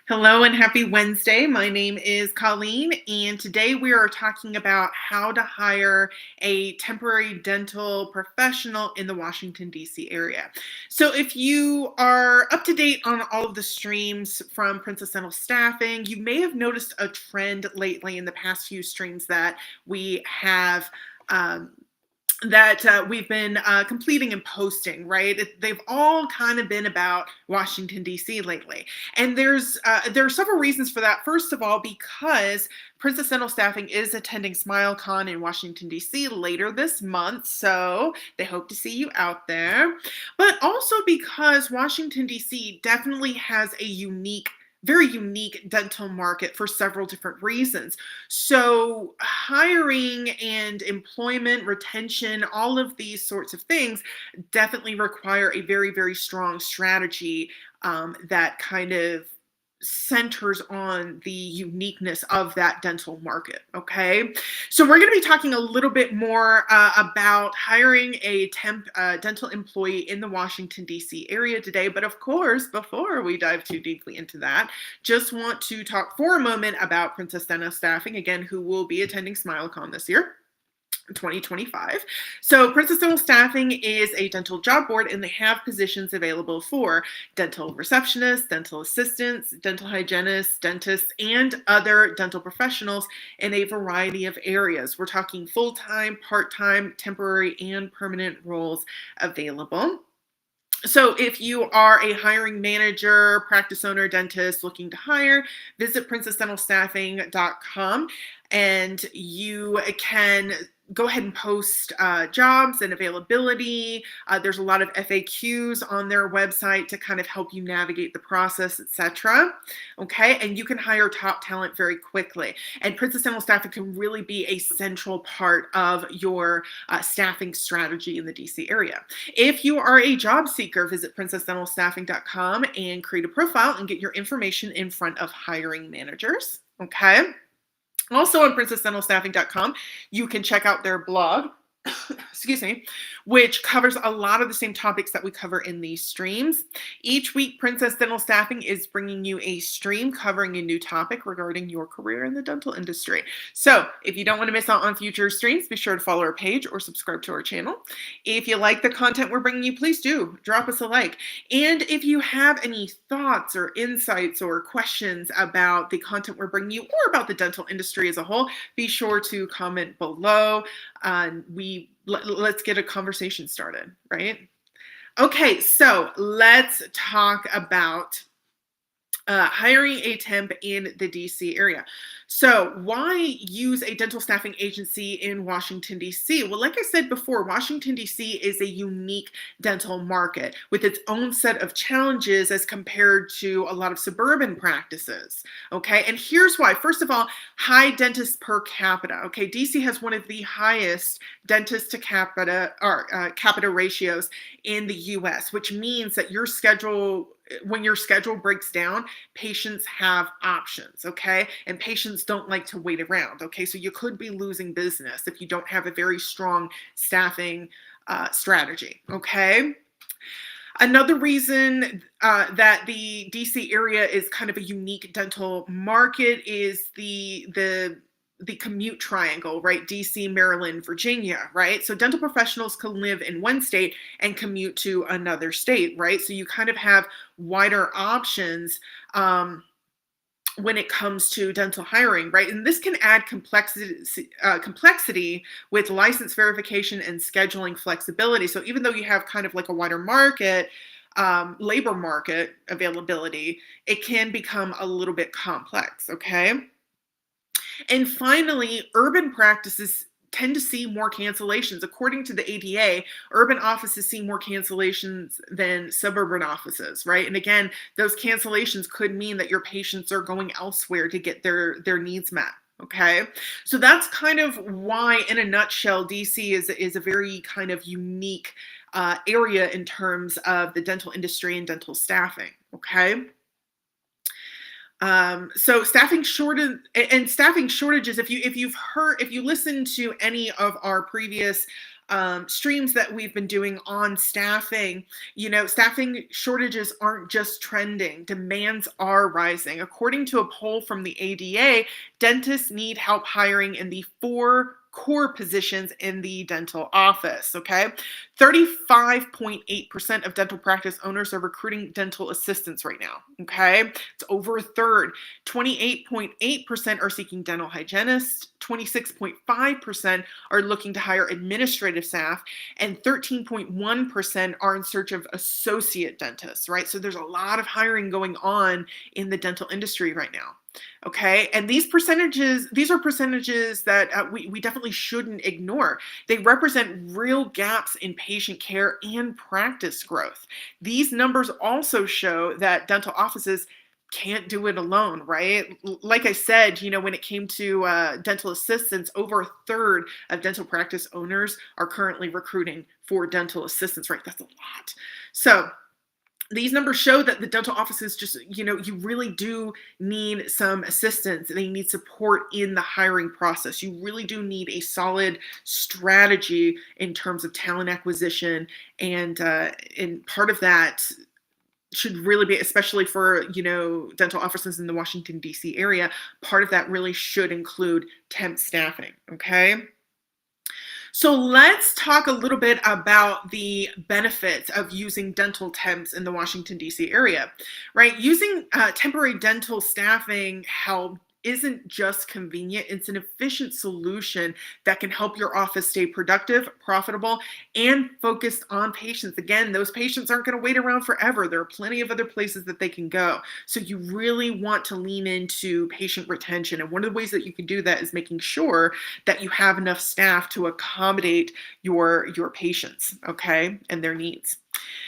Hello and happy Wednesday. My name is Colleen, and today we are talking about how to hire a temporary dental professional in the Washington, D.C. area. So, if you are up to date on all of the streams from Princess Dental Staffing, you may have noticed a trend lately in the past few streams that we have. We've been completing and posting, right? They've all kind of been about Washington, D.C. lately. And there are several reasons for that. First of all, because Princess Dental Staffing is attending SmileCon in Washington, D.C. later this month. So they hope to see you out there. But also because Washington, D.C. definitely has a very unique dental market for several different reasons. So, hiring and employment, retention, all of these sorts of things definitely require a very, very strong strategy that kind of centers on the uniqueness of that dental market. Okay. So, we're going to be talking a little bit more about hiring a temp dental employee in the Washington, D.C. area today. But of course, before we dive too deeply into that, just want to talk for a moment about Princess Dental Staffing, again, who will be attending SmileCon this year. 2025. So Princess Dental Staffing is a dental job board, and they have positions available for dental receptionists, dental assistants, dental hygienists, dentists, and other dental professionals in a variety of areas. We're talking full-time, part-time, temporary, and permanent roles available. So if you are a hiring manager, practice owner, dentist looking to hire, visit princessdentalstaffing.com and you can go ahead and post jobs and availability. There's a lot of FAQs on their website to kind of help you navigate the process, etc. Okay, and you can hire top talent very quickly. And Princess Dental Staffing can really be a central part of your staffing strategy in the DC area. If you are a job seeker, visit princessdentalstaffing.com and create a profile and get your information in front of hiring managers. Okay. Also on princessdentalstaffing.com, you can check out their blog, excuse me, which covers a lot of the same topics that we cover in these streams. Each week, Princess Dental Staffing is bringing you a stream covering a new topic regarding your career in the dental industry. So if you don't want to miss out on future streams, be sure to follow our page or subscribe to our channel. If you like the content we're bringing you, please do drop us a like. And if you have any thoughts or insights or questions about the content we're bringing you or about the dental industry as a whole, be sure to comment below. Let's get a conversation started, right? Okay, so let's talk about hiring a temp in the DC area. So why use a dental staffing agency in Washington, D.C.? Well, like I said before, Washington, D.C. is a unique dental market with its own set of challenges as compared to a lot of suburban practices. Okay, and here's why. First of all, high dentists per capita. Okay, D.C. has one of the highest dentist to capita capita ratios in the U.S., which means that when your schedule breaks down, patients have options, okay? And patients don't like to wait around, okay? So you could be losing business if you don't have a very strong staffing strategy, okay? Another reason that the DC area is kind of a unique dental market is the commute triangle, right? DC, Maryland, Virginia, right? So dental professionals can live in one state and commute to another state, right? So you kind of have wider options when it comes to dental hiring, right? And this can add complexity with license verification and scheduling flexibility. So even though you have kind of like a wider market, labor market availability, it can become a little bit complex, okay? And finally, urban practices tend to see more cancellations. According to the ADA, urban offices see more cancellations than suburban offices, right? And again, those cancellations could mean that your patients are going elsewhere to get their needs met. Okay, so that's kind of why, in a nutshell, DC is a very kind of unique area in terms of the dental industry and dental staffing. Okay. So staffing shortages, if you listen to any of our previous streams that we've been doing on staffing, staffing shortages aren't just trending, demands are rising. According to a poll from the ADA, dentists need help hiring in the four core positions in the dental office. Okay. 35.8% of dental practice owners are recruiting dental assistants right now. Okay. It's over a third. 28.8% are seeking dental hygienists. 26.5% are looking to hire administrative staff, and 13.1% are in search of associate dentists, right? So there's a lot of hiring going on in the dental industry right now. Okay, and these are percentages that we definitely shouldn't ignore. They represent real gaps in patient care and practice growth. These numbers also show that dental offices can't do it alone, right? Like I said, when it came to dental assistants, over a third of dental practice owners are currently recruiting for dental assistants, right? That's a lot. So these numbers show that the dental offices just, you really do need some assistance. They need support in the hiring process. You really do need a solid strategy in terms of talent acquisition. And part of that should really be, especially for, dental offices in the Washington, D.C. area, part of that really should include temp staffing, okay? So let's talk a little bit about the benefits of using dental temps in the Washington, D.C. area, right? Using temporary dental staffing help isn't just convenient, it's an efficient solution that can help your office stay productive, profitable, and focused on patients. Again, those patients aren't going to wait around forever. There are plenty of other places that they can go. So you really want to lean into patient retention. And one of the ways that you can do that is making sure that you have enough staff to accommodate your patients, okay, and their needs.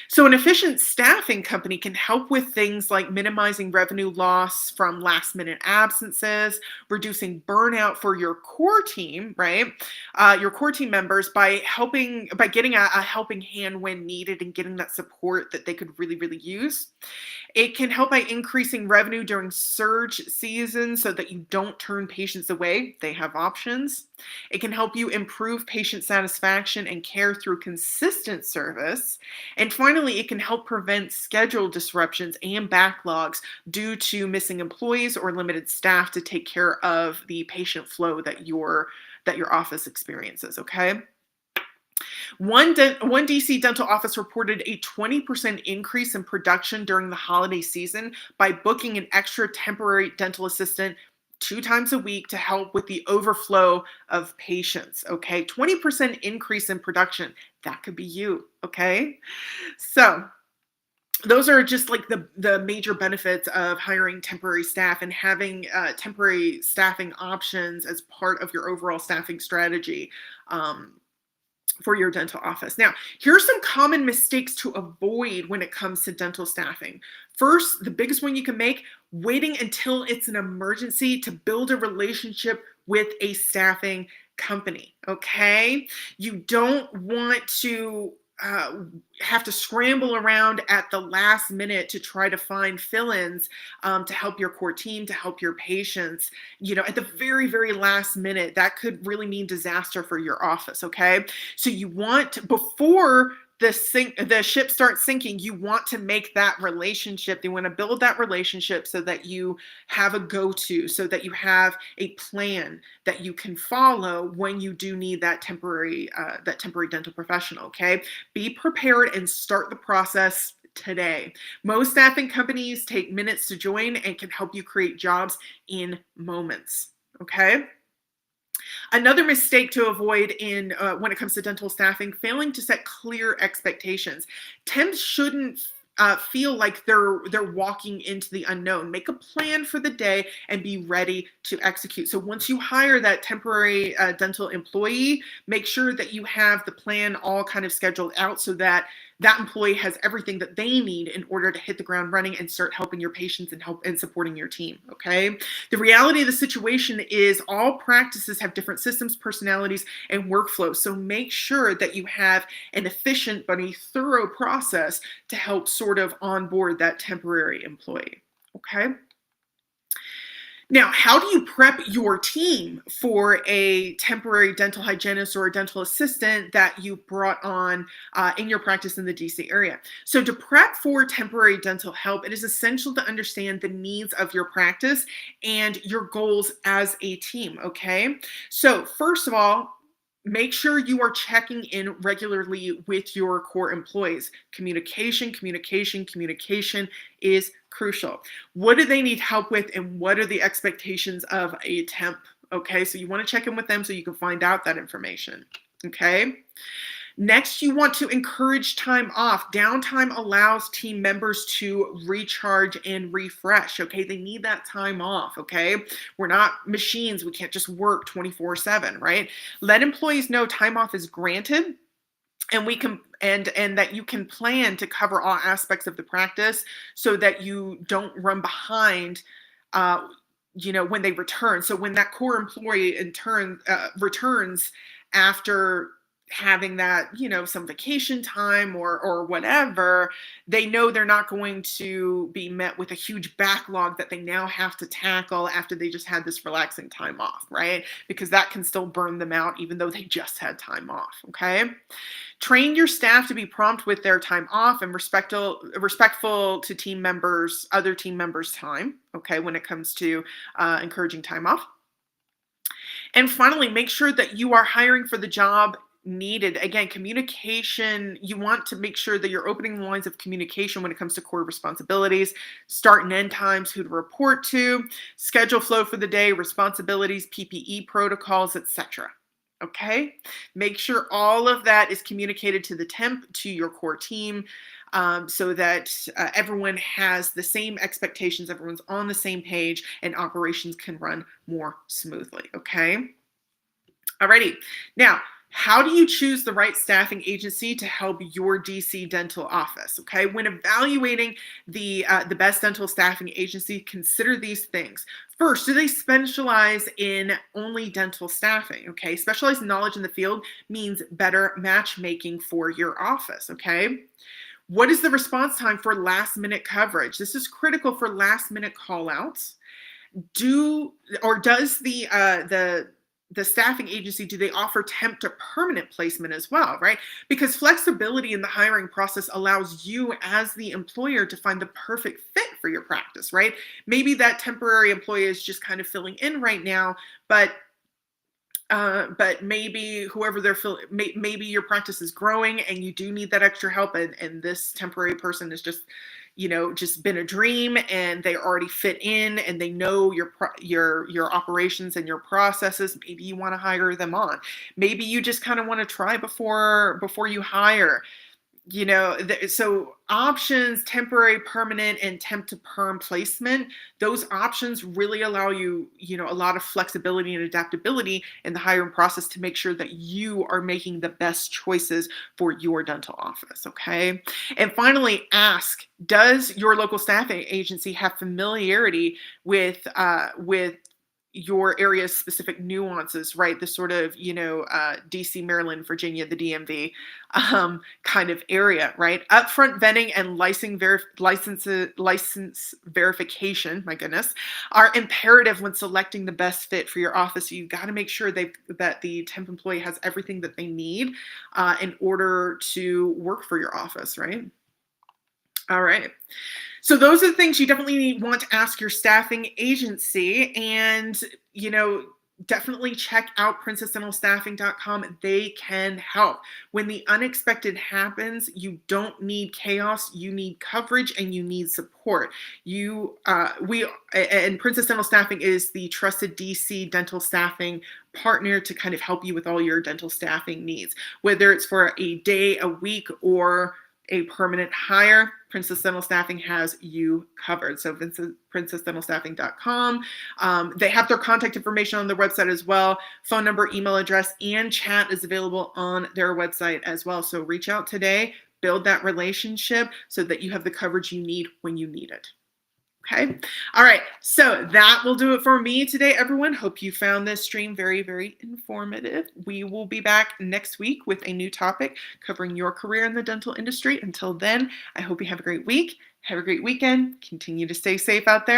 So an efficient staffing company can help with things like minimizing revenue loss from last minute absences, reducing burnout for your core team, right? Your core team members by getting a helping hand when needed and getting that support that they could really, really use. It can help by increasing revenue during surge season so that you don't turn patients away. They have options. It can help you improve patient satisfaction and care through consistent service. And finally, it can help prevent schedule disruptions and backlogs due to missing employees or limited staff to take care of the patient flow that your office experiences, okay? One DC dental office reported a 20% increase in production during the holiday season by booking an extra temporary dental assistant 2 times a week to help with the overflow of patients, okay? 20% increase in production. That could be you, okay? So those are just like the major benefits of hiring temporary staff and having temporary staffing options as part of your overall staffing strategy. For your dental office. Now, here are some common mistakes to avoid when it comes to dental staffing. First, the biggest one you can make, waiting until it's an emergency to build a relationship with a staffing company, okay? You don't want to have to scramble around at the last minute to try to find fill-ins to help your core team, to help your patients, at the very, very last minute. That could really mean disaster for your office, okay? So you want, before the ship starts sinking, you want to make that relationship. You want to build that relationship so that you have a go-to, so that you have a plan that you can follow when you do need that temporary dental professional, okay? Be prepared and start the process today. Most staffing companies take minutes to join and can help you create jobs in moments, okay? Another mistake to avoid when it comes to dental staffing, failing to set clear expectations. Temps shouldn't feel like they're walking into the unknown. Make a plan for the day and be ready to execute. So once you hire that temporary dental employee, make sure that you have the plan all kind of scheduled out so that that employee has everything that they need in order to hit the ground running and start helping your patients and supporting your team, okay? The reality of the situation is all practices have different systems, personalities, and workflows. So make sure that you have an efficient but a thorough process to help sort of onboard that temporary employee, okay? Now, how do you prep your team for a temporary dental hygienist or a dental assistant that you brought on in your practice in the DC area? So, to prep for temporary dental help, it is essential to understand the needs of your practice and your goals as a team. Okay. So, first of all, make sure you are checking in regularly with your core employees. Communication, communication, communication is crucial. What do they need help with, and what are the expectations of a temp? Okay, so you want to check in with them so you can find out that information. Okay. Next, you want to encourage time off. Downtime allows team members to recharge and refresh. Okay, they need that time off. Okay, we're not machines, we can't just work 24/7, right? Let employees know time off is granted, and we can and that you can plan to cover all aspects of the practice so that you don't run behind uh, when they return. So when that core employee in turn returns after having that, some vacation time or whatever, they know they're not going to be met with a huge backlog that they now have to tackle after they just had this relaxing time off, right? Because that can still burn them out even though they just had time off. Okay. Train your staff to be prompt with their time off and respectful to other team members' time, okay, when it comes to encouraging time off. And finally, make sure that you are hiring for the job needed. Again, communication, you want to make sure that you're opening the lines of communication when it comes to core responsibilities, start and end times, who to report to, schedule flow for the day, responsibilities, PPE protocols, etc. Okay, make sure all of that is communicated to the temp, to your core team, so that everyone has the same expectations, everyone's on the same page, and operations can run more smoothly. Okay, alrighty. Now, how do you choose the right staffing agency to help your DC dental office? Okay, when evaluating the best dental staffing agency, consider these things. First, do they specialize in only dental staffing? Okay, specialized knowledge in the field means better matchmaking for your office. Okay, what is the response time for last minute coverage? This is critical for last minute call outs. Does the staffing agency, do they offer temp to permanent placement as well, right? Because flexibility in the hiring process allows you as the employer to find the perfect fit for your practice, right? Maybe that temporary employee is just kind of filling in right now, but maybe whoever maybe your practice is growing and you do need that extra help, and this temporary person is just been a dream, and they already fit in and they know your operations and your processes. Maybe you want to hire them on. Maybe you just kind of want to try before you hire. So options, temporary, permanent, and temp to perm placement, those options really allow you, a lot of flexibility and adaptability in the hiring process to make sure that you are making the best choices for your dental office. Okay. And finally, ask, does your local staffing agency have familiarity with your area's specific nuances, right? The sort of, DC, Maryland, Virginia, the DMV kind of area, right? Upfront vetting and license verification, my goodness, are imperative when selecting the best fit for your office. So you've got to make sure that the temp employee has everything that they need in order to work for your office, right? All right. So those are the things you definitely want to ask your staffing agency, and, definitely check out princessdentalstaffing.com. They can help. When the unexpected happens, you don't need chaos. You need coverage and you need support. And Princess Dental Staffing is the trusted DC dental staffing partner to kind of help you with all your dental staffing needs, whether it's for a day, a week, or a permanent hire. Princess Dental Staffing has you covered. So princessdentalstaffing.com. They have their contact information on their website as well. Phone number, email address, and chat is available on their website as well. So reach out today, build that relationship so that you have the coverage you need when you need it. Okay. All right. So that will do it for me today, everyone. Hope you found this stream very, very informative. We will be back next week with a new topic covering your career in the dental industry. Until then, I hope you have a great week. Have a great weekend. Continue to stay safe out there.